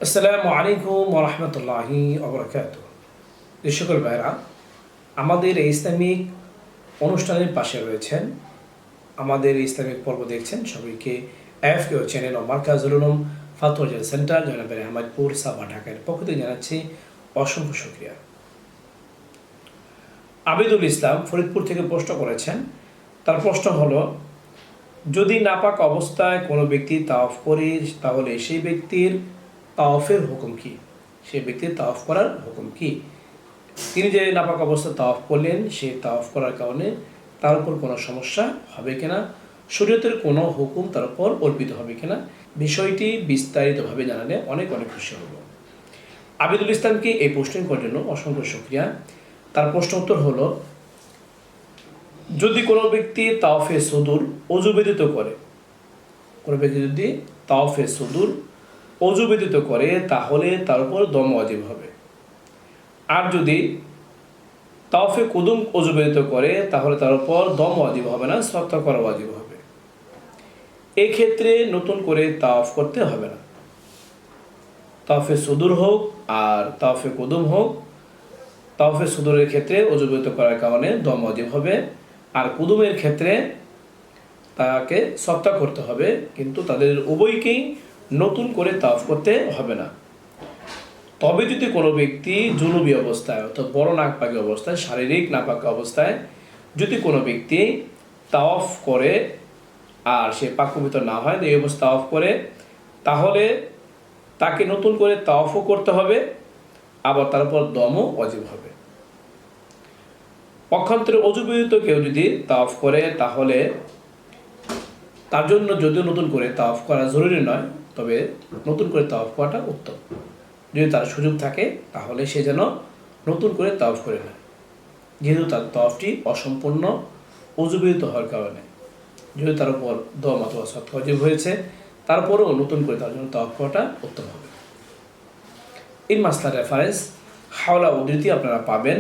আসসালামু আলাইকুম ওয়া রাহমাতুল্লাহি ওয়া বারাকাতুহু। সকল ভাইরা আমাদের এই ইসলামিক অনুষ্ঠানের পাশে রয়েছেন, আমাদের এই ইসলামিক পর্ব দেখছেন সবাইকে এফকেও চ্যানেল ও মার্কাজুল উলুম ফাতোয়া সেন্টার জনাবের আহমদপুর সাবা ঢাকার পক্ষ থেকে জানাচ্ছি অসংখ্য শুকরিয়া। আবিদুল ইসলাম ফরিদপুর থেকে প্রশ্ন করেছেন। তার প্রশ্ন হলো, যদি নাপাক অবস্থায় কোনো ব্যক্তি তাওয়াফ করে তাহলে সেই ব্যক্তির তাওয়াফের হুকুম কি? সেই ব্যক্তির তাওয়াফ করার হুকুম কি? তিনি যে নাপাক অবস্থায় তাওয়াফ করলেন, সেই তাওয়াফ করার কারণে তার উপর কোনো সমস্যা হবে কিনা, শরীয়তের কোনো হুকুম তার উপর অর্পিত হবে কিনা, বিষয়টি বিস্তারিতভাবে জানালে অনেক অনেক খুশি হব। আবিদুল ইসলামকে এই প্রশ্ন করার জন্য অসংখ্য শুকরিয়া। তার প্রশ্ন উত্তর হলো, যদি কোনো ব্যক্তি তাওয়াফে সুদূর অজু ব্যতীত করে, কোনো ব্যক্তি যদি তাওয়াফে সুদূর অজু ব্যতীত করে তাহলে তার উপর দম ওয়াজিব হবে। আর যদি তাওয়াফে কুদুম অজু ব্যতীত করে তাহলে তার উপর দম ওয়াজিব হবে না, সত্তর করা ওয়াজিব হবে। এই ক্ষেত্রে নতুন করে তাওয়াফ করতে হবে না। তাওয়াফে সুদূর হোক আর তাওয়াফে কুদুম হোক, তাওয়াফে সুদূরের ক্ষেত্রে অজু ব্যতীত করার কারণে দম ওয়াজিব হবে, আর কুদুমের ক্ষেত্রে তাকে সত্তর করতে হবে, কিন্তু তাদের উভয়কেই নতুন করে তাওয়াফ করতে হবে না। তবে যদি কোনো ব্যক্তি জুনুবি অবস্থায় অর্থাৎ বড় নাপাকি অবস্থায়, শারীরিক নাপাকি অবস্থায় যদি কোনো ব্যক্তি তাওয়াফ করে আর সে পাক পবিত্র না হয়, এই অবস্থা তাওয়াফ করে, তাহলে তাকে নতুন করে তাওয়াফও করতে হবে, আবার তার উপর দমও ওয়াজিব হবে। পক্ষান্তরে অজু ব্যতীত কেউ যদি তাওয়াফ করে তাহলে তার জন্য যদিও নতুন করে তাওয়াফ করা জরুরি নয়, তবে নতুন করে তাওয়াফ করাটা উত্তম। যদি তার সুযোগ থাকে তাহলে সে যেন নতুন করে তাওয়াফ করে নেয়, যেহেতু তার তাওয়াফটি অসম্পূর্ণ অজু ব্যতীত হওয়ার কারণে। যদি তার উপর দম অথবা সৎ ওয়াজিব হয়েছে, তারপরেও নতুন করে তার জন্য তাওয়াফ করাটা উত্তম হবে। এই মাসলার রেফারেন্স হাওলা উদ্ধৃতি আপনারা পাবেন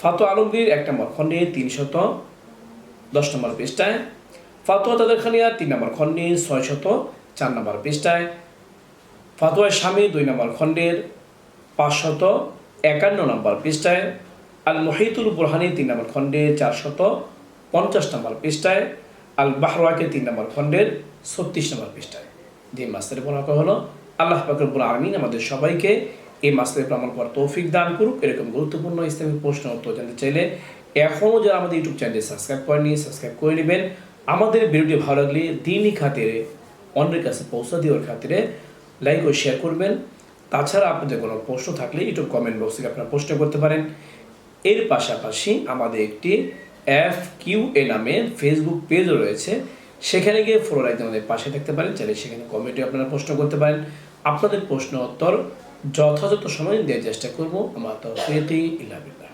ফাতোয়া আলমগীর 1 নম্বর খণ্ডে 310 নম্বর পৃষ্ঠায়, ফাতোয়া তাদেরখানিয়া 3 নম্বর খণ্ডে 604 নম্বর পৃষ্ঠায়, ফাতোয়া স্বামী 2 নম্বর খণ্ডের 551 নম্বর পৃষ্ঠায়, আল মুহিতুল বুরহানি 3 নম্বর খণ্ডের 450 নম্বর পৃষ্ঠায়, আল বাহরাকে 3 নম্বর খণ্ডের 36 নম্বর পৃষ্ঠায়। যে মাসলার বর্ণনা করা হলো, আল্লাহ পাক রব্বুল আলামিন আমাদের সবাইকে এই মাসলার প্রমাণ করার তৌফিক দান করুক। এরকম গুরুত্বপূর্ণ ইসলামিক প্রশ্ন উত্তর জানতে চাইলে এখনও যারা আমাদের ইউটিউব চ্যানেলে সাবস্ক্রাইব করেনি, সাবস্ক্রাইব করে নেবেন। আমাদের ভিডিওটি ভালো লাগলে দিনই খাতিরে অন্যের কাছে পৌঁছা দেওয়ার খাতিরে লাইক ও শেয়ার করবেন। তাছাড়া আপনাদের কোনো প্রশ্ন থাকলে ইউটিউব কমেন্ট বক্সে আপনারা প্রশ্ন করতে পারেন। এর পাশাপাশি আমাদের একটি FQA নামে ফেসবুক পেজও রয়েছে, সেখানে গিয়ে ফলো রাখতে আমাদের পাশে থাকতে পারেন। চাইলে সেখানে কমেন্টে আপনারা প্রশ্ন করতে পারেন। আপনাদের প্রশ্ন উত্তর যথাযথ সময় দেওয়ার চেষ্টা করবো। আমার তৌফিক ইল্লা বিল্লাহ।